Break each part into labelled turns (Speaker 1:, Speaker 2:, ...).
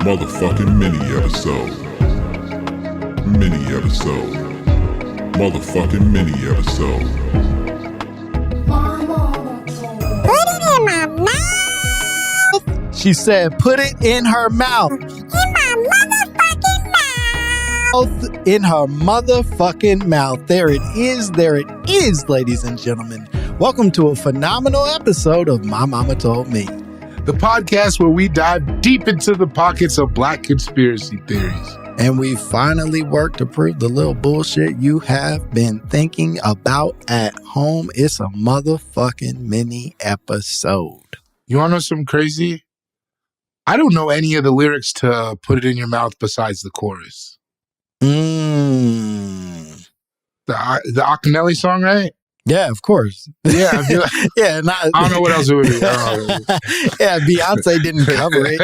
Speaker 1: Motherfucking mini episode. Mini episode. Motherfucking mini episode.
Speaker 2: Put it in my mouth.
Speaker 3: She said, put it in her mouth.
Speaker 2: In my motherfucking mouth.
Speaker 3: In her motherfucking mouth. There it is, ladies and gentlemen. Welcome to a phenomenal episode of My Momma Told Me.
Speaker 4: The podcast where we dive deep into the pockets of black conspiracy theories.
Speaker 3: And we finally worked to prove the little bullshit you have been thinking about at home. It's a motherfucking mini episode.
Speaker 4: You want to know something crazy? I don't know any of the lyrics to Put It In Your Mouth besides the chorus. The Akinyele song, right?
Speaker 3: Yeah, of course.
Speaker 4: Yeah, I feel like,
Speaker 3: yeah,
Speaker 4: I don't know what else it would be.
Speaker 3: Yeah, Beyonce didn't cover it.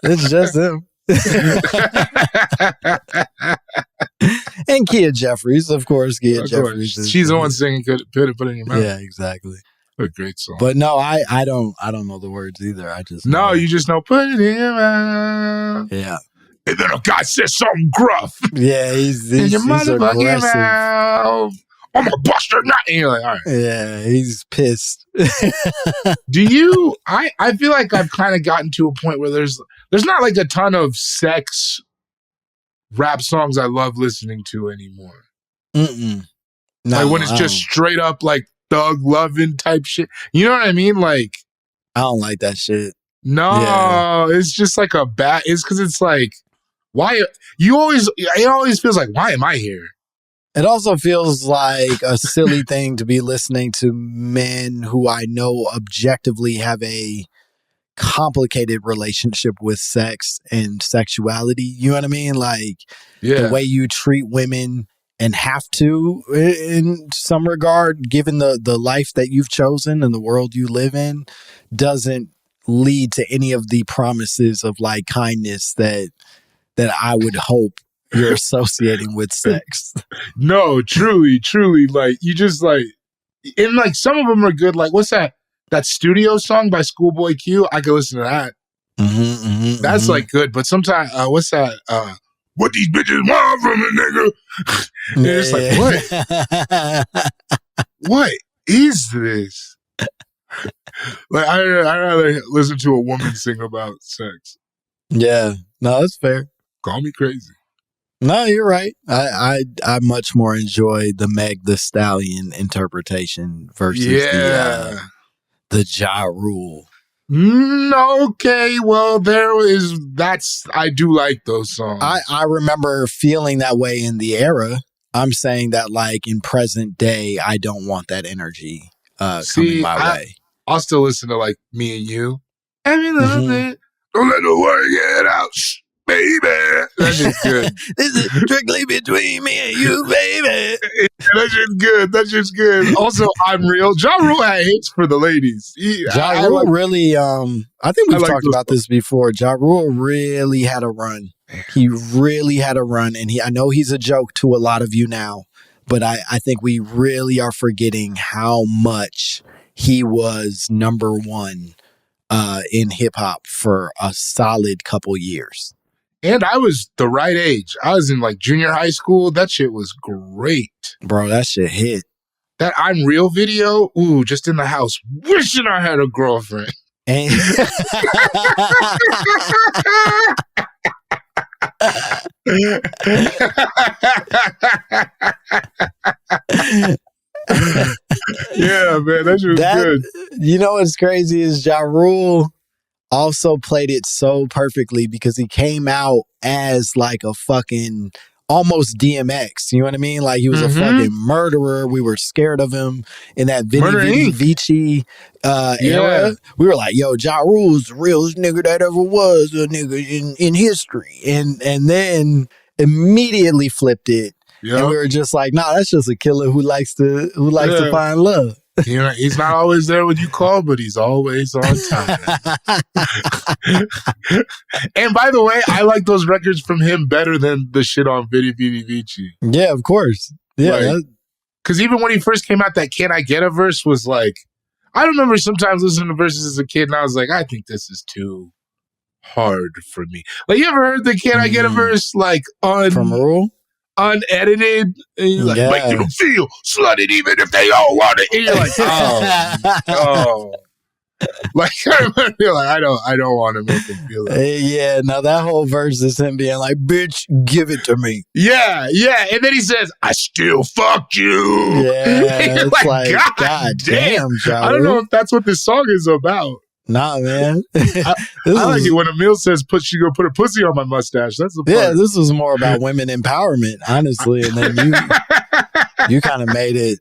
Speaker 3: It's just him. And Kia Jeffries, of course. Jeffries.
Speaker 4: She's the one singing Put It In Your Mouth.
Speaker 3: Yeah, exactly.
Speaker 4: A great song.
Speaker 3: But no, I don't know the words either. I just
Speaker 4: No, you just know Put It In Your Mouth.
Speaker 3: Yeah.
Speaker 4: And then a guy says something gruff.
Speaker 3: Yeah, he's
Speaker 4: in your motherfucking
Speaker 3: aggressive.
Speaker 4: Mouth. I'm a buster nut. And you're like, all right.
Speaker 3: Yeah, he's pissed.
Speaker 4: Do you? I feel like I've kind of gotten to a point where there's not like a ton of sex rap songs I love listening to anymore.
Speaker 3: No,
Speaker 4: like when it's just straight up like thug loving type shit. You know what I mean? Like
Speaker 3: I don't like that shit.
Speaker 4: No, it's just like a bad. It's because it's like why it always feels like why am I here?
Speaker 3: It also feels like a silly thing to be listening to men who I know objectively have a complicated relationship with sex and sexuality. You know what I mean? Like the way you treat women and have to in some regard, given the life that you've chosen and the world you live in, doesn't lead to any of the promises of like kindness that I would hope you're associating with sex.
Speaker 4: No, truly. Like you just like, and like some of them are good. Like what's that studio song by Schoolboy Q? I could listen to that. That's like good. But sometimes, what's that? What these bitches want from a nigga? And it's like, what is this? Like I'd rather listen to a woman sing about sex.
Speaker 3: Yeah, no, that's fair.
Speaker 4: Call me crazy.
Speaker 3: No, you're right. I much more enjoy the Meg Thee Stallion interpretation versus the Ja Rule.
Speaker 4: Okay, well I do like those songs.
Speaker 3: I remember feeling that way in the era. I'm saying that like in present day, I don't want that energy coming my way.
Speaker 4: I'll still listen to like Me and You. Every little bit. Don't let the word get out. Baby, that's just good.
Speaker 3: This is strictly between me and you, baby.
Speaker 4: That's just good. Also, I'm Real. Ja Rule had hits for the ladies.
Speaker 3: Ja Rule really, I think we've talked about this before. Ja Rule really had a run. He really had a run, and I know he's a joke to a lot of you now, but I think we really are forgetting how much he was number one in hip hop for a solid couple years.
Speaker 4: And I was the right age. I was in like junior high school. That shit was great.
Speaker 3: Bro, that shit hit.
Speaker 4: That I'm Real video, just in the house, wishing I had a girlfriend.
Speaker 3: And
Speaker 4: yeah, man, that shit was good.
Speaker 3: You know what's crazy is Ja Rule also played it so perfectly because he came out as like a fucking almost DMX. You know what I mean? Like he was a fucking murderer. We were scared of him in that Vinny Vici era. We were like, yo, Ja Rule's the realest nigga that ever was a nigga in history. And then immediately flipped it. Yep. And we were just like, nah, that's just a killer who likes to find love.
Speaker 4: You know, he's not always there when you call, but he's always on time. And by the way, I like those records from him better than the shit on Vinny Vici.
Speaker 3: Yeah, of course. Yeah.
Speaker 4: Because even when he first came out, that Can I Get a Verse was like, I remember sometimes listening to verses as a kid, and I was like, I think this is too hard for me. Like, you ever heard the Can I Get a Verse, like,
Speaker 3: From Rule?
Speaker 4: Unedited? And you're like, make them feel slutted even if they all want it. And you're like, oh. Like, I remember being like, I don't want to make them feel that.
Speaker 3: Yeah, now that whole verse is him being like, bitch, give it to me.
Speaker 4: Yeah. And then he says, I still fucked you.
Speaker 3: Yeah, it's like, God damn, Ja Rule.
Speaker 4: I don't know if that's what this song is about.
Speaker 3: Nah, man.
Speaker 4: I like it when Emil says, she gonna put her pussy on my mustache. That's the part.
Speaker 3: Yeah, this was more about women empowerment, honestly. And then you kind of made it.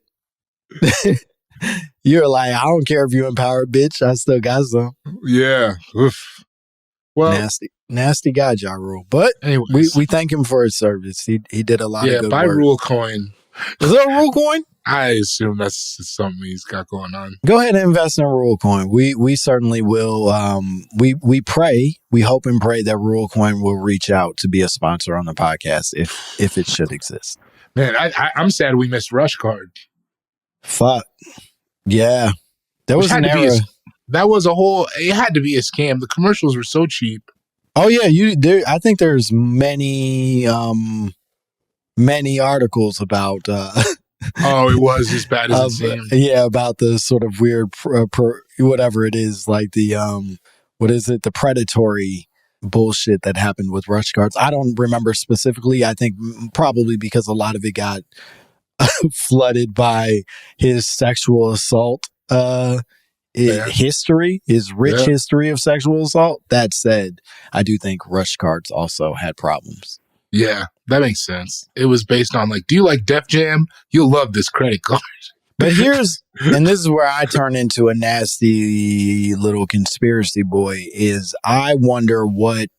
Speaker 3: You're like, I don't care if you empowered, bitch. I still got some.
Speaker 4: Yeah. Oof. Well,
Speaker 3: nasty guy, Ja Rule. But
Speaker 4: anyways.
Speaker 3: we thank him for his service. He did a lot of good
Speaker 4: buy
Speaker 3: work.
Speaker 4: Rule coin.
Speaker 3: Is there a Rule coin?
Speaker 4: I assume that's something he's got going on.
Speaker 3: Go ahead and invest in Rule Coin. We certainly will. We pray, we hope and pray that Rule Coin will reach out to be a sponsor on the podcast if it should exist.
Speaker 4: Man, I'm sad we missed Rush Card.
Speaker 3: Fuck. Yeah. There was an era.
Speaker 4: That was a whole, it had to be a scam. The commercials were so cheap.
Speaker 3: Oh yeah, I think there's many articles about
Speaker 4: it was as bad as it seemed.
Speaker 3: Yeah, about the sort of weird whatever it is, like the what is it, the predatory bullshit that happened with Rush Cards. I don't remember specifically. I think probably because a lot of it got flooded by his sexual assault history, his rich history of sexual assault. That said, I do think Rush Cards also had problems.
Speaker 4: Yeah, that makes sense. It was based on like, do you like Def Jam? You'll love this credit card.
Speaker 3: But and this is where I turn into a nasty little conspiracy boy, is I wonder what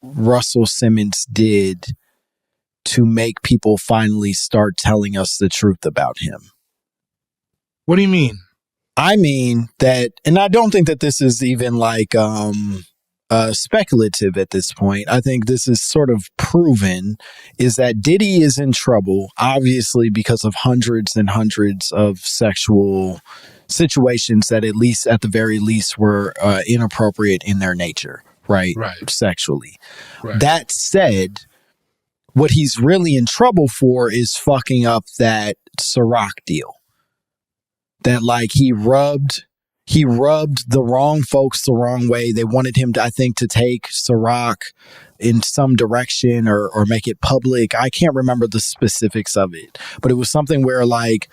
Speaker 3: Russell Simmons did to make people finally start telling us the truth about him.
Speaker 4: What do you mean?
Speaker 3: I mean that, and I don't think that this is even like speculative at this point. I think this is sort of proven, is that Diddy is in trouble, obviously, because of hundreds and hundreds of sexual situations that at the very least were inappropriate in their nature, right? Sexually. Right. That said, what he's really in trouble for is fucking up that Ciroc deal. That like he rubbed the wrong folks the wrong way. They wanted him to, I think, to take Ciroc in some direction or make it public. I can't remember the specifics of it, but it was something where like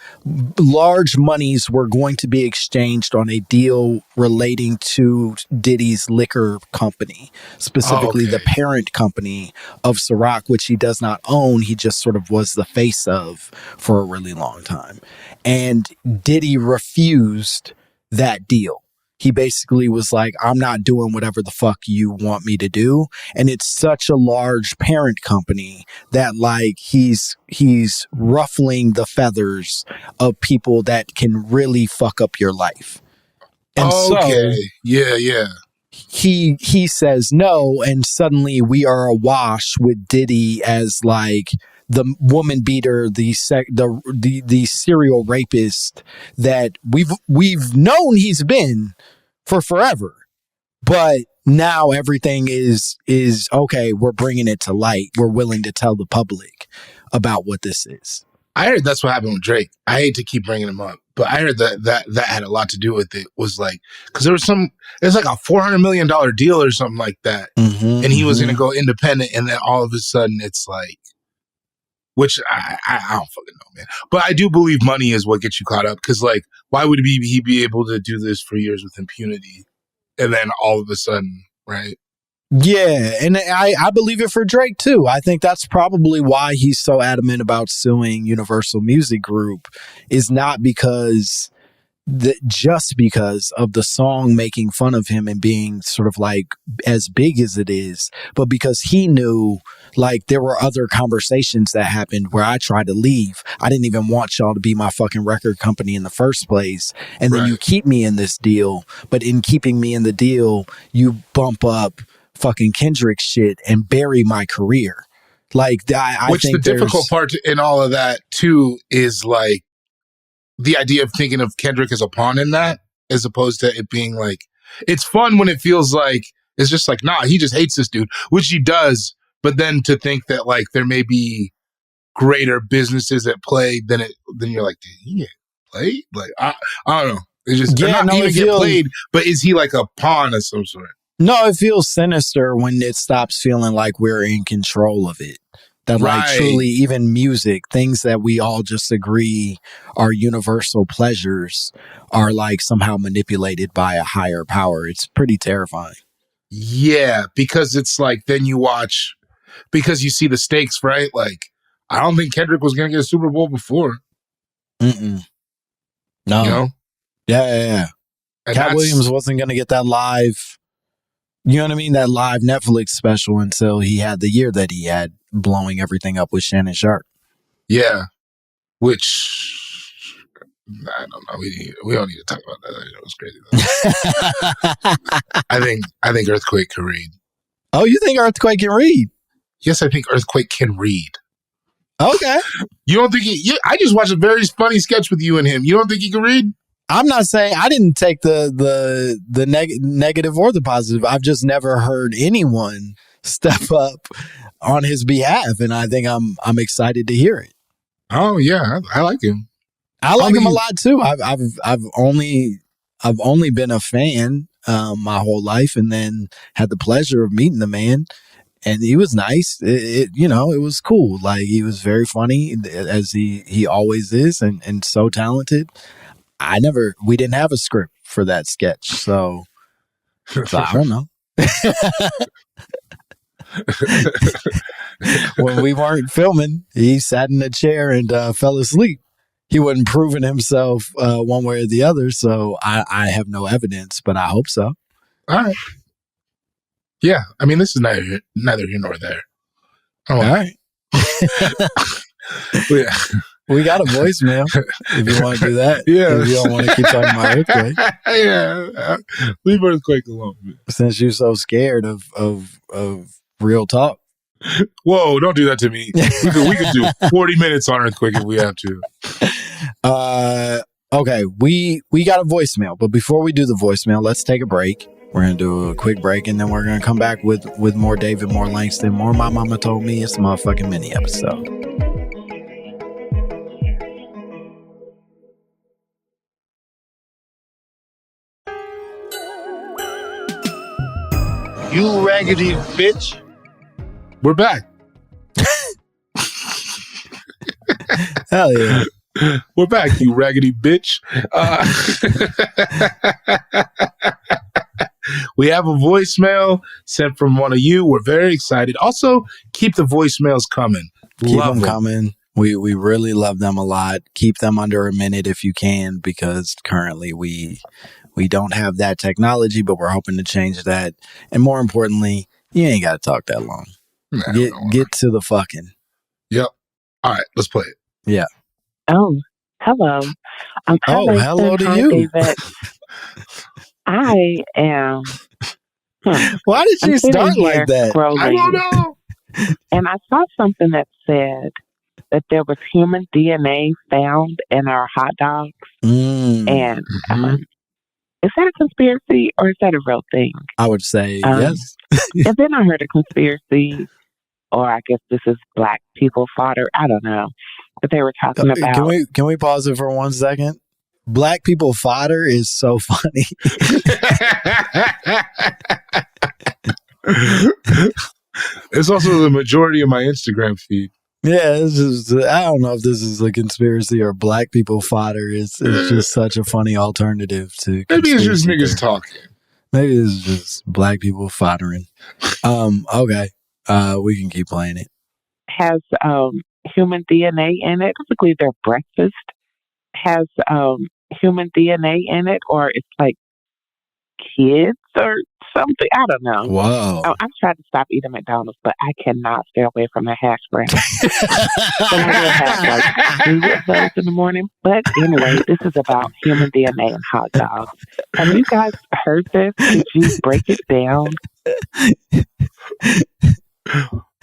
Speaker 3: large monies were going to be exchanged on a deal relating to Diddy's liquor company, specifically the parent company of Ciroc, which he does not own. He just sort of was the face of for a really long time. And Diddy refused that deal. He basically was like, I'm not doing whatever the fuck you want me to do. And it's such a large parent company that like he's ruffling the feathers of people that can really fuck up your life. And he says no, and suddenly we are awash with Diddy as like the woman beater, the serial rapist that we've known he's been for forever. But now everything is okay. We're bringing it to light. We're willing to tell the public about what this is.
Speaker 4: I heard that's what happened with Drake. I hate to keep bringing him up, but I heard that had a lot to do with it. Was like, because it's like a $400 million deal or something like that, and he was going to go independent, and then all of a sudden it's like, which I don't fucking know, man. But I do believe money is what gets you caught up. Because, like, why would he be able to do this for years with impunity? And then all of a sudden, right?
Speaker 3: Yeah, and I believe it for Drake, too. I think that's probably why he's so adamant about suing Universal Music Group, is not because... just because of the song making fun of him and being sort of like as big as it is, but because he knew like there were other conversations that happened where I tried to leave. I didn't even want y'all to be my fucking record company in the first place. And then you keep me in this deal, but in keeping me in the deal, you bump up fucking Kendrick shit and bury my career. Like I
Speaker 4: which
Speaker 3: think
Speaker 4: the difficult part in all of that too is like, the idea of thinking of Kendrick as a pawn in that, as opposed to it being like, it's fun when it feels like it's just like, nah, he just hates this dude, which he does. But then to think that like there may be greater businesses at play then you're like, did he get played? Like I don't know. It's just not even get played, but is he like a pawn of some sort?
Speaker 3: No, it feels sinister when it stops feeling like we're in control of it. That like truly even music, things that we all just agree are universal pleasures are like somehow manipulated by a higher power. It's pretty terrifying.
Speaker 4: Yeah, because it's like then you watch, because you see the stakes, right? Like, I don't think Kendrick was going to get a Super Bowl before.
Speaker 3: No.
Speaker 4: You know?
Speaker 3: Yeah. Katt Williams wasn't going to get that live, you know what I mean? That live Netflix special until he had the year that he had, blowing everything up with Shannon Sharp.
Speaker 4: Yeah. Which, I don't know. We don't need to talk about that. It was crazy. I think Earthquake can read.
Speaker 3: Oh, you think Earthquake can read?
Speaker 4: Yes, I think Earthquake can read.
Speaker 3: Okay.
Speaker 4: You don't think I just watched a very funny sketch with you and him. You don't think he can read?
Speaker 3: I'm not saying I didn't take the negative or the positive. I've just never heard anyone step up on his behalf, and I think I'm excited to hear it.
Speaker 4: Oh yeah, I like him.
Speaker 3: I like him a lot too. I've only been a fan my whole life, and then had the pleasure of meeting the man. And he was nice. It was cool. Like, he was very funny, as he always is, and so talented. We didn't have a script for that sketch, so I don't know. When we weren't filming, he sat in a chair and fell asleep. He wasn't proving himself one way or the other, so I have no evidence, but I hope so.
Speaker 4: All right. Yeah, I mean, this is neither here nor there.
Speaker 3: All right.
Speaker 4: Yeah.
Speaker 3: We got a voicemail if you want to do that.
Speaker 4: Yeah.
Speaker 3: If you don't want to keep talking about Earthquake.
Speaker 4: Yeah. Leave Earthquake alone, man.
Speaker 3: Since you're so scared of real talk.
Speaker 4: Whoa, don't do that to me. We could do 40 minutes on Earthquake if we have to.
Speaker 3: Okay, we got a voicemail, but before we do the voicemail, let's take a break. We're going to do a quick break, and then we're going to come back with more David, more Langston, more My Momma Told Me. It's a motherfucking mini episode.
Speaker 5: You raggedy bitch.
Speaker 4: We're back.
Speaker 3: Hell yeah.
Speaker 4: We're back, you raggedy bitch. We have a voicemail sent from one of you. We're very excited. Also, keep the voicemails coming.
Speaker 3: Keep them coming. We really love them a lot. Keep them under a minute if you can, because currently we don't have that technology, but we're hoping to change that. And more importantly, you ain't got to talk that long.
Speaker 4: Nah,
Speaker 3: Get to the fucking.
Speaker 4: Yep. All right, let's play it.
Speaker 3: Yeah.
Speaker 6: Oh, hello.
Speaker 3: Hello to you.
Speaker 6: David. I am.
Speaker 3: Why did you start like that?
Speaker 6: Scrolling,
Speaker 4: I don't know.
Speaker 6: And I saw something that said that there was human DNA found in our hot dogs. And is that a conspiracy or is that a real thing?
Speaker 3: I would say yes.
Speaker 6: And then I heard a conspiracy, or I guess this is black people fodder. I don't know. But they were talking about.
Speaker 3: Can we pause it for 1 second? Black people fodder is so funny.
Speaker 4: It's also the majority of my Instagram feed.
Speaker 3: Yeah, I don't know if this is a conspiracy or black people fodder. It's just such a funny alternative to.
Speaker 4: Maybe it's just niggas talking.
Speaker 3: Maybe it's just black people foddering. Okay, we can keep playing it.
Speaker 6: Has human DNA in it. Typically, their breakfast has human DNA in it, or it's like kids or something. I don't know.
Speaker 3: Whoa.
Speaker 6: I've tried to stop eating McDonald's, but I cannot stay away from the hash browns. So I will have like 2 of those in the morning. But anyway, this is about human DNA and hot dogs. Have you guys heard this? Could you break it down?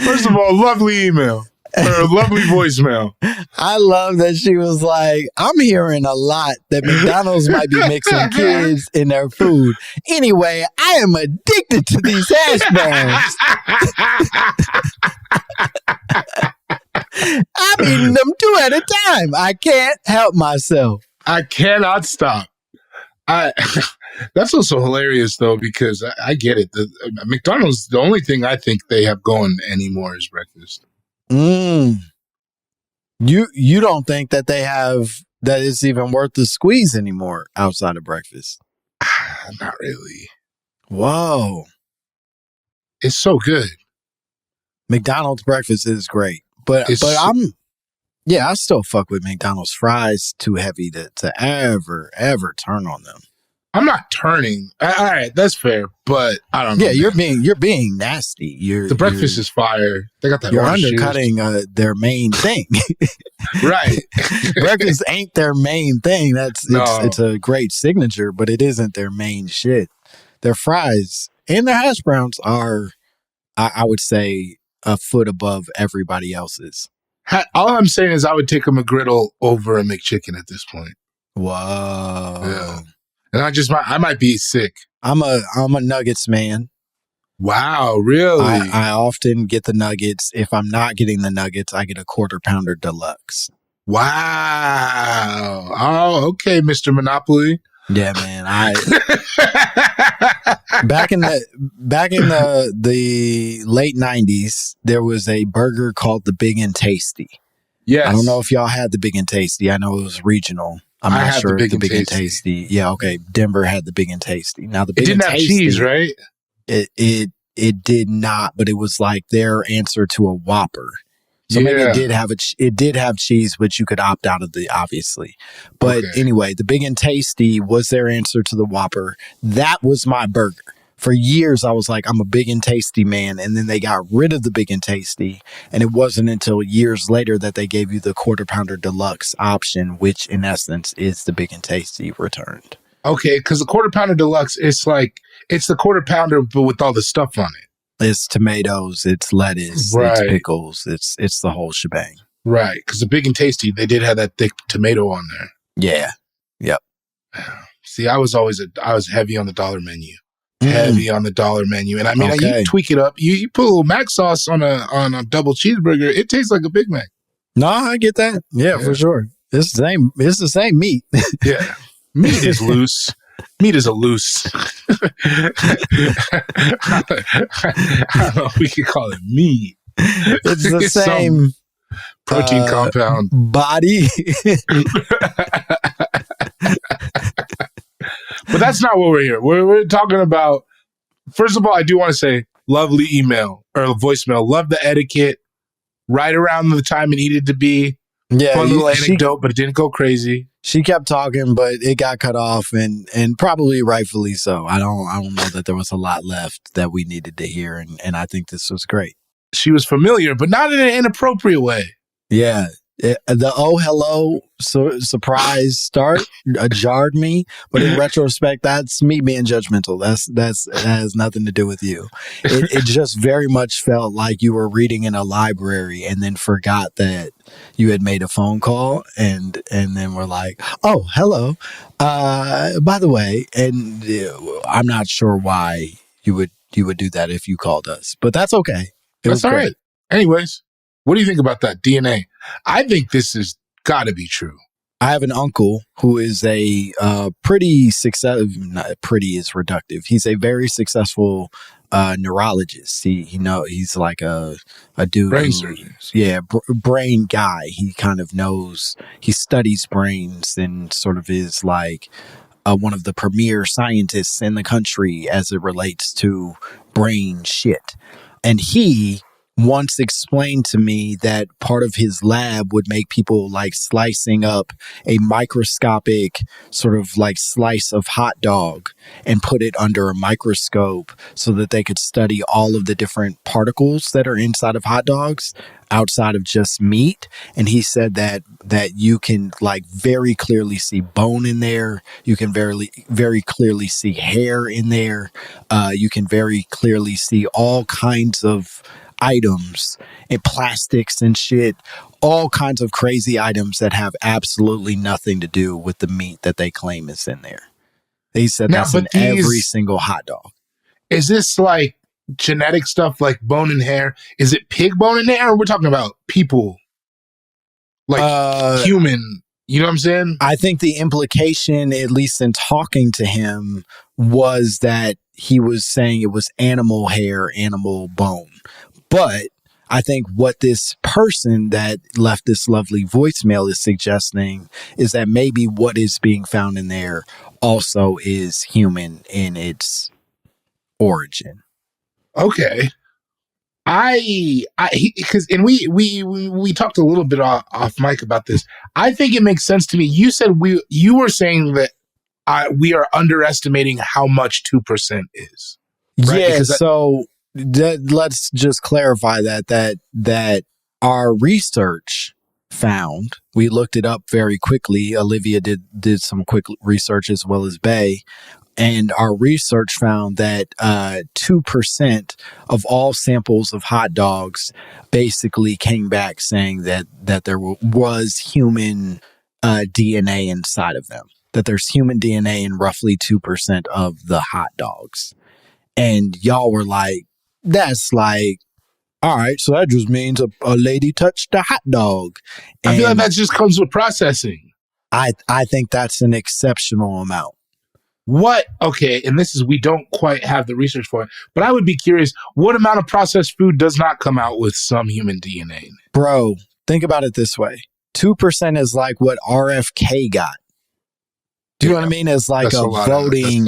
Speaker 4: First of all, lovely email. Her lovely voicemail.
Speaker 3: I love that she was like, I'm hearing a lot that McDonald's might be mixing kids in their food. Anyway, I am addicted to these hash browns. I'm eating them 2 at a time. I can't help myself.
Speaker 4: I cannot stop. That's also hilarious though, because I get it. McDonald's, the only thing I think they have going anymore is breakfast.
Speaker 3: You don't think that that it's even worth the squeeze anymore outside of breakfast?
Speaker 4: Not really.
Speaker 3: Whoa.
Speaker 4: It's so good.
Speaker 3: McDonald's breakfast is great. But I still fuck with McDonald's fries. Too heavy to ever turn on them.
Speaker 4: I'm not turning. All right, that's fair, but I don't know.
Speaker 3: Yeah, you're being nasty.
Speaker 4: The breakfast is fire. They got that.
Speaker 3: You're undercutting their main thing.
Speaker 4: Right.
Speaker 3: Breakfast ain't their main thing. It's a great signature, but it isn't their main shit. Their fries and their hash browns are, I would say, a foot above everybody else's.
Speaker 4: All I'm saying is I would take a McGriddle over a McChicken at this point.
Speaker 3: Whoa.
Speaker 4: Yeah. And I might be sick.
Speaker 3: I'm a Nuggets man.
Speaker 4: Wow, really?
Speaker 3: I often get the Nuggets. If I'm not getting the Nuggets, I get a Quarter Pounder Deluxe.
Speaker 4: Wow. Oh, okay, Mr. Monopoly.
Speaker 3: Yeah, man. Back in the late 90s, there was a burger called the Big and Tasty.
Speaker 4: Yes.
Speaker 3: I don't know if y'all had the Big and Tasty. I know it was regional. I'm not sure if the Big and Tasty. Yeah, okay. Denver had the Big and Tasty. Now the Big
Speaker 4: and Tasty, it didn't have cheese, right?
Speaker 3: It did not, but it was like their answer to a Whopper. So maybe it did have cheese, but you could opt out of obviously. But anyway, the Big and Tasty was their answer to the Whopper. That was my burger. For years, I was like, I'm a Big and Tasty man. And then they got rid of the Big and Tasty. And it wasn't until years later that they gave you the Quarter Pounder Deluxe option, which in essence is the Big and Tasty returned.
Speaker 4: Okay, because the Quarter Pounder Deluxe, it's the Quarter Pounder, but with all the stuff on it.
Speaker 3: It's tomatoes, it's lettuce, it's pickles, it's the whole shebang.
Speaker 4: Right, because the Big and Tasty, they did have that thick tomato on there.
Speaker 3: Yeah, yep.
Speaker 4: See, I was heavy on the dollar menu. Heavy on the dollar menu. And I mean, you tweak it up. You put a little Mac sauce on a double cheeseburger, it tastes like a Big Mac. No,
Speaker 3: I get that. Yeah, for sure. It's the same meat.
Speaker 4: Yeah. Meat is loose. Meat is a loose. I don't know if we could call it meat.
Speaker 3: It's the same
Speaker 4: protein compound.
Speaker 3: Body.
Speaker 4: But that's not what we're here. We're talking about, first of all, I do want to say lovely email or voicemail. Love the etiquette. Right around the time it needed to be.
Speaker 3: Yeah.
Speaker 4: Fun little anecdote, but it didn't go crazy.
Speaker 3: She kept talking, but it got cut off and probably rightfully so. I don't know that there was a lot left that we needed to hear. And I think this was great.
Speaker 4: She was familiar, but not in an inappropriate way.
Speaker 3: Yeah. The oh hello surprise start jarred me, but in retrospect, that's me being judgmental. That has nothing to do with you. It just very much felt like you were reading in a library and then forgot that you had made a phone call and then were like, oh hello, by the way, and I'm not sure why you would do that if you called us, but that's okay.
Speaker 4: That's all right. Anyways. What do you think about that DNA? I think this has got to be true.
Speaker 3: I have an uncle who is a pretty successful, not pretty is reductive. He's a very successful neurologist. He's like a dude.
Speaker 4: Brain surgeon.
Speaker 3: Yeah, brain guy. He kind of knows, he studies brains and sort of is like one of the premier scientists in the country as it relates to brain shit. And he once explained to me that part of his lab would make people like slicing up a microscopic sort of like slice of hot dog and put it under a microscope so that they could study all of the different particles that are inside of hot dogs outside of just meat. And he said that you can like very clearly see bone in there. You can very clearly see hair in there. You can very clearly see all kinds of items and plastics and shit, all kinds of crazy items that have absolutely nothing to do with the meat that they claim is in there. They said that's in every single hot dog.
Speaker 4: Is this like genetic stuff like bone and hair? Is it pig bone and hair? Or we're talking about people like human. You know what I'm saying?
Speaker 3: I think the implication, at least in talking to him, was that he was saying it was animal hair, animal bone. But I think what this person that left this lovely voicemail is suggesting is that maybe what is being found in there also is human in its origin.
Speaker 4: Okay. Because we talked a little bit off mic about this. I think it makes sense to me. You said you were saying that we are underestimating how much 2% is. Right?
Speaker 3: Yeah. So let's just clarify that our research found, we looked it up very quickly. Olivia did some quick research as well as Bay. And our research found that 2% of all samples of hot dogs basically came back saying that there was human DNA inside of them, that there's human DNA in roughly 2% of the hot dogs. And y'all were like, that's like, all right, so that just means a lady touched a hot dog. And
Speaker 4: I feel like that just comes with processing.
Speaker 3: I think that's an exceptional amount.
Speaker 4: What? Okay, and this is, we don't quite have the research for it, but I would be curious, what amount of processed food does not come out with some human DNA?
Speaker 3: Bro, think about it this way. 2% is like what RFK got. Do you know what I mean? It's like a voting.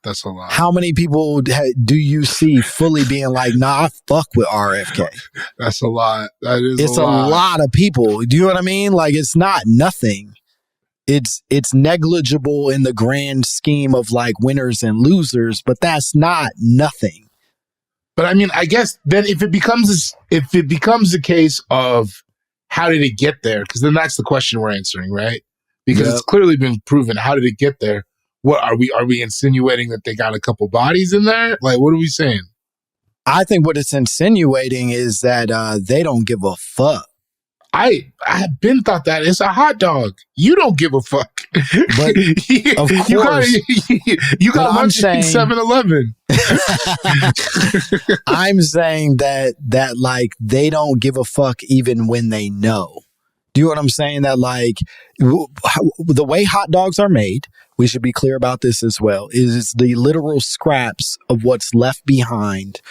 Speaker 4: That's a lot.
Speaker 3: How many people do you see fully being like, nah, I fuck with RFK?
Speaker 4: That's a lot.
Speaker 3: It's a lot of people. Do you know what I mean? Like, it's not nothing. It's negligible in the grand scheme of like winners and losers, but that's not nothing.
Speaker 4: But I mean, I guess then if it becomes a case of how did it get there? Because then that's the question we're answering, right? Because it's clearly been proven. How did it get there? What are we insinuating that they got a couple bodies in there? Like, what are we saying?
Speaker 3: I think what it's insinuating is that they don't give a fuck.
Speaker 4: I've been thought that it's a hot dog. You don't give a fuck.
Speaker 3: But of course,
Speaker 4: you got lunch at 7-Eleven.
Speaker 3: I'm saying that like they don't give a fuck even when they know. Do you know what I'm saying? That like the way hot dogs are made, we should be clear about this as well, is the literal scraps of what's left behind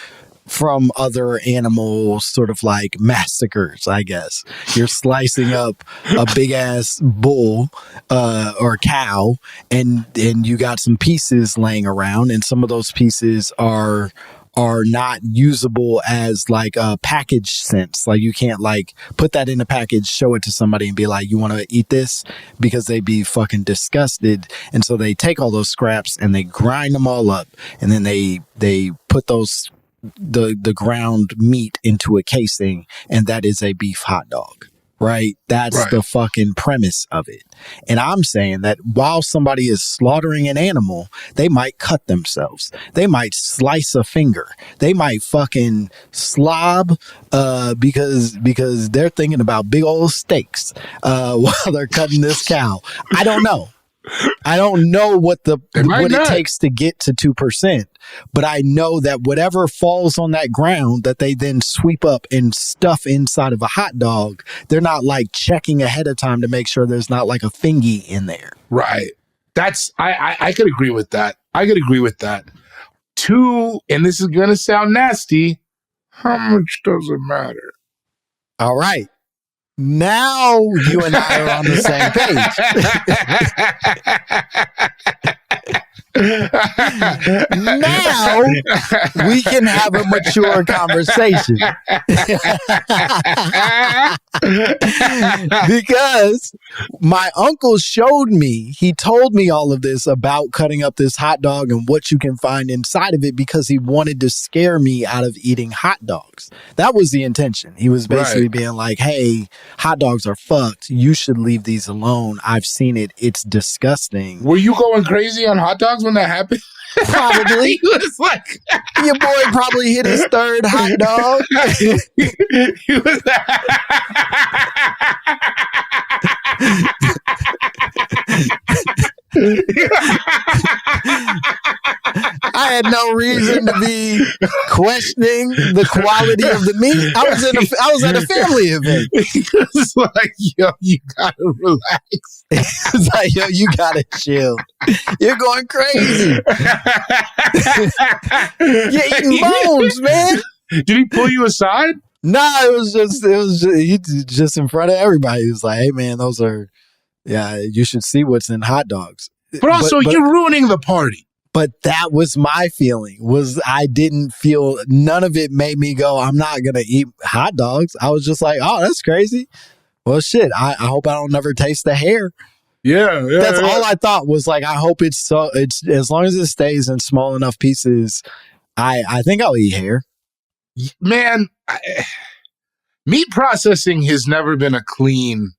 Speaker 3: from other animal sort of like massacres, I guess. You're slicing up a big ass bull or cow, and you got some pieces laying around, and some of those pieces are not usable as like a package sense. Like you can't like put that in a package, show it to somebody and be like, you want to eat this? Because they'd be fucking disgusted. And so they take all those scraps and they grind them all up, and then they put those the ground meat into a casing, and that is a beef hot dog, right? That's the fucking premise of it. And I'm saying that while somebody is slaughtering an animal, they might cut themselves, they might slice a finger, they might fucking slob because they're thinking about big old steaks while they're cutting this cow. I don't know what it takes to get to 2%, but I know that whatever falls on that ground that they then sweep up and stuff inside of a hot dog, they're not like checking ahead of time to make sure there's not like a fingy in there.
Speaker 4: Right. That's I could agree with that. Two, and this is gonna sound nasty, how much does it matter?
Speaker 3: All right. Now you and I are on the same page. Now we can have a mature conversation. Because my uncle showed me, he told me all of this about cutting up this hot dog and what you can find inside of it, because he wanted to scare me out of eating hot dogs. That was the intention. He was basically being like, hey, hot dogs are fucked. You should leave these alone. I've seen it. It's disgusting.
Speaker 4: Were you going crazy on hot dogs when that happened?
Speaker 3: Probably.
Speaker 4: He was like,
Speaker 3: your boy probably hit his third hot dog.
Speaker 4: he was.
Speaker 3: I had no reason to be questioning the quality of the meat. I was at a family event.
Speaker 4: It's like, yo, you gotta relax.
Speaker 3: It's like, yo, you gotta chill. You're going crazy. You're eating bones, man.
Speaker 4: Did he pull you aside?
Speaker 3: Nah, it was just in front of everybody. He was like, hey man, you should see what's in hot dogs.
Speaker 4: But also, you're ruining the party.
Speaker 3: But that was my feeling, I didn't feel, none of it made me go, I'm not going to eat hot dogs. I was just like, oh, that's crazy. Well, shit, I hope I don't never taste the hair.
Speaker 4: Yeah.
Speaker 3: That's all I thought was like, I hope it's as long as it stays in small enough pieces, I think I'll eat hair.
Speaker 4: Man, meat processing has never been a clean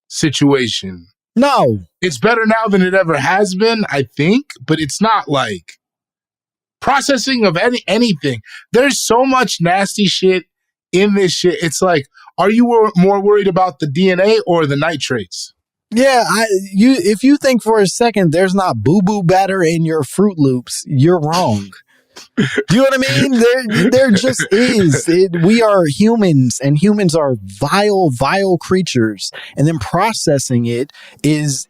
Speaker 4: situation.
Speaker 3: No.
Speaker 4: It's better now than it ever has been, I think, but it's not like processing of anything. There's so much nasty shit in this shit. It's like, are you more worried about the DNA or the nitrates?
Speaker 3: Yeah, if you think for a second there's not boo-boo batter in your Fruit Loops, you're wrong. Do you know what I mean? There just is. We are humans, and humans are vile creatures. And then processing it is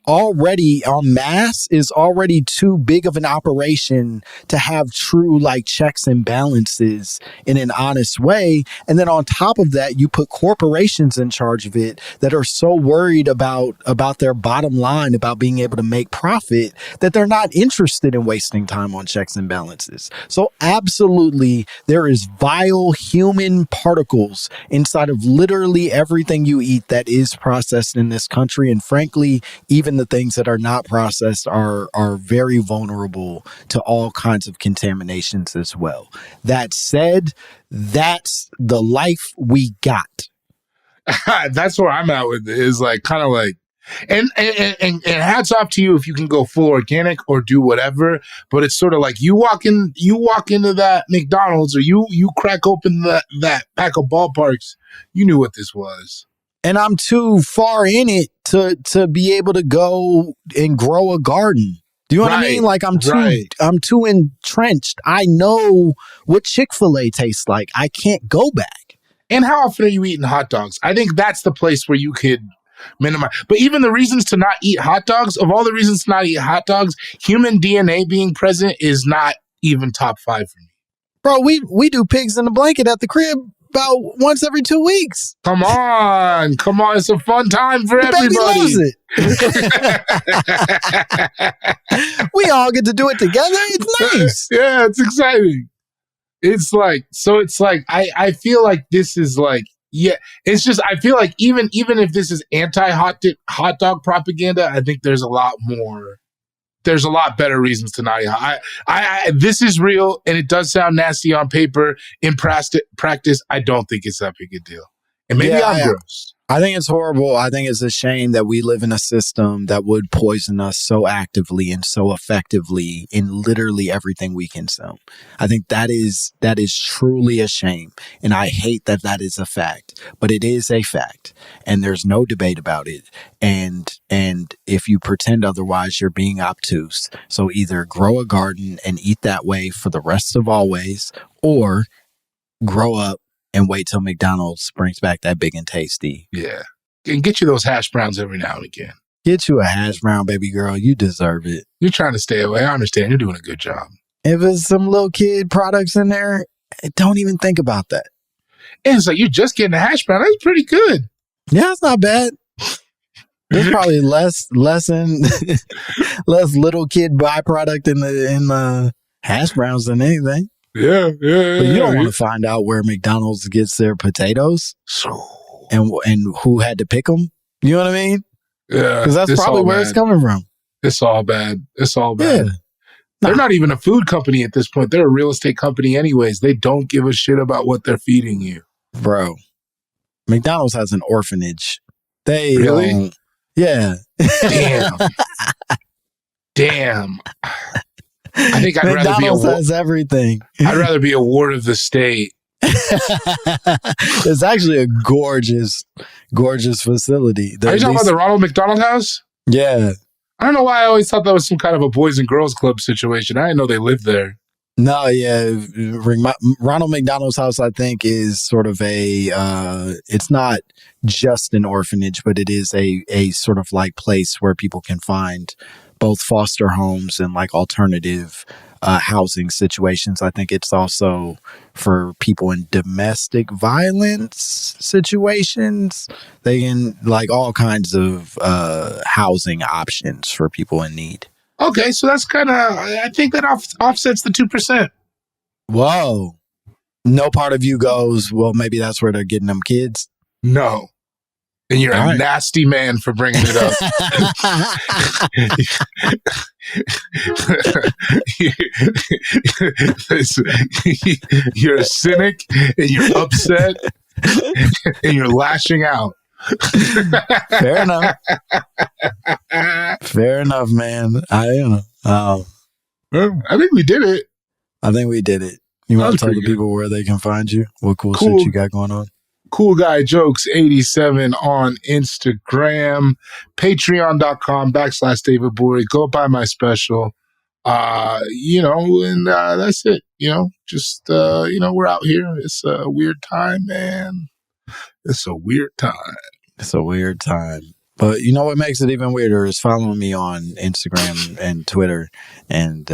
Speaker 3: already en masse, is already too big of an operation to have true like checks and balances in an honest way. And then on top of that, you put corporations in charge of it that are so worried about their bottom line, about being able to make profit, that they're not interested in wasting time on checks and balances. So absolutely, there is vile human particles inside of literally everything you eat that is processed in this country. And frankly, even the things that are not processed are very vulnerable to all kinds of contaminations as well. That said, that's the life we got.
Speaker 4: That's where I'm at with it, is like kind of like, and hats off to you if you can go full organic or do whatever. But it's sort of like you walk into that McDonald's, or you crack open that pack of ballparks, you knew what this was.
Speaker 3: And I'm too far in it to be able to go and grow a garden. Do you know what I mean? Like I'm too entrenched. I know what Chick-fil-A tastes like. I can't go back.
Speaker 4: And how often are you eating hot dogs? I think that's the place where you could minimize. But even the reasons to not eat hot dogs, of all the reasons to not eat hot dogs, human DNA being present is not even top 5 for me.
Speaker 3: Bro, we do pigs in a blanket at the crib about once every 2 weeks.
Speaker 4: Come on. It's a fun time for everybody.
Speaker 3: Baby loves it. We all get to do it together. It's nice.
Speaker 4: Yeah, it's exciting. It's like, I feel like this is like, yeah, it's just, I feel like even if this is anti-hot dog propaganda, I think there's a lot better reasons to not eat. This is real, and it does sound nasty on paper. In practice, I don't think it's that big a deal. And maybe I'm gross.
Speaker 3: I think it's horrible. I think it's a shame that we live in a system that would poison us so actively and so effectively in literally everything we consume. I think that is truly a shame. And I hate that is a fact, but it is a fact, and there's no debate about it. And if you pretend otherwise, you're being obtuse. So either grow a garden and eat that way for the rest of always, or grow up and wait till McDonald's brings back that big and tasty.
Speaker 4: Yeah. And get you those hash browns every now and again.
Speaker 3: Get you a hash brown, baby girl. You deserve it.
Speaker 4: You're trying to stay away. I understand. You're doing a good job.
Speaker 3: If there's some little kid products in there, don't even think about that.
Speaker 4: And it's like, you're just getting a hash brown. That's pretty good.
Speaker 3: Yeah, it's not bad. There's probably less little kid byproduct in the hash browns than anything.
Speaker 4: Yeah.
Speaker 3: But you don't want to find out where McDonald's gets their potatoes and who had to pick them. You know what I mean?
Speaker 4: Yeah.
Speaker 3: Because that's probably where it's coming from.
Speaker 4: It's all bad.
Speaker 3: Yeah.
Speaker 4: They're not even a food company at this point. They're a real estate company anyways. They don't give a shit about what they're feeding you.
Speaker 3: Bro, McDonald's has an orphanage. They
Speaker 4: really?
Speaker 3: Yeah.
Speaker 4: Damn. Damn. I think I'd rather be
Speaker 3: McDonald's has everything.
Speaker 4: I'd rather be a ward of the state.
Speaker 3: It's actually a gorgeous facility.
Speaker 4: Are you talking about the Ronald McDonald House?
Speaker 3: Yeah.
Speaker 4: I don't know why I always thought that was some kind of a Boys and Girls Club situation. I didn't know they lived there.
Speaker 3: No, yeah. Ronald McDonald's House, I think, is sort of it's not just an orphanage, but it is a sort of like place where people can find both foster homes and like alternative housing situations. I think it's also for people in domestic violence situations. They can like all kinds of housing options for people in need.
Speaker 4: Okay, so that's kind of, I think that offsets the 2%.
Speaker 3: Whoa. No part of you goes, well, maybe that's where they're getting them kids.
Speaker 4: No. And you're a nasty man for bringing it up. You're a cynic and you're upset and you're lashing out.
Speaker 3: Fair enough. Fair enough, man. I
Speaker 4: think we did it.
Speaker 3: I think we did it. You want to tell the people where they can find you? What cool shit you got going on?
Speaker 4: Cool Guy Jokes 87 on Instagram, patreon.com/David Bory. Go buy my special. And that's it. Just we're out here. It's a weird time, man. It's a weird time.
Speaker 3: It's a weird time. But you know what makes it even weirder is following me on Instagram and Twitter and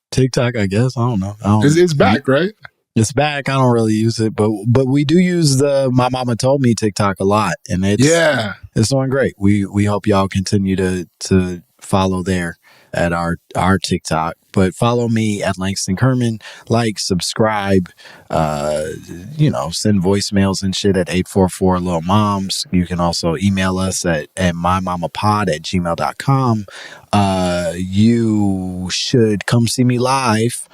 Speaker 3: TikTok, I guess. I don't know.
Speaker 4: It's back, right?
Speaker 3: It's back. I don't really use it, but we do use the My Momma Told Me TikTok a lot, and it's doing great. We hope y'all continue to follow there at our TikTok, but follow me at Langston Kerman. Like, subscribe, send voicemails and shit at 844 Lil Moms. You can also email us at mymommapod@gmail.com. You should come see me live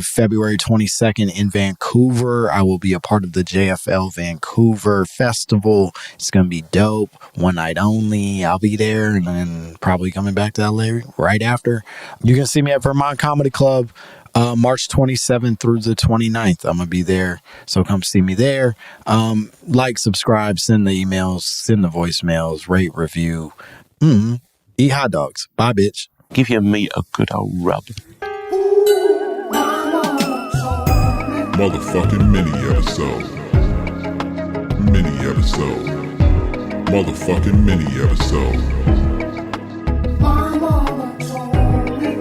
Speaker 3: February 22nd in Vancouver. I will be a part of the JFL Vancouver Festival. It's going to be dope. One night only. I'll be there and then probably coming back to LA right after. You can see me at Vermont Comedy Club March 27th through the 29th. I'm going to be there. So come see me there. Like, subscribe, send the emails, send the voicemails, rate, review. Eat hot dogs. Bye, bitch.
Speaker 7: Give your meat a good old rub.
Speaker 1: Motherfucking mini episode. Motherfucking mini episode.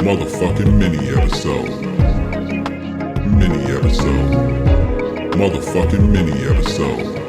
Speaker 1: Motherfucking mini episode. Motherfucking mini episode.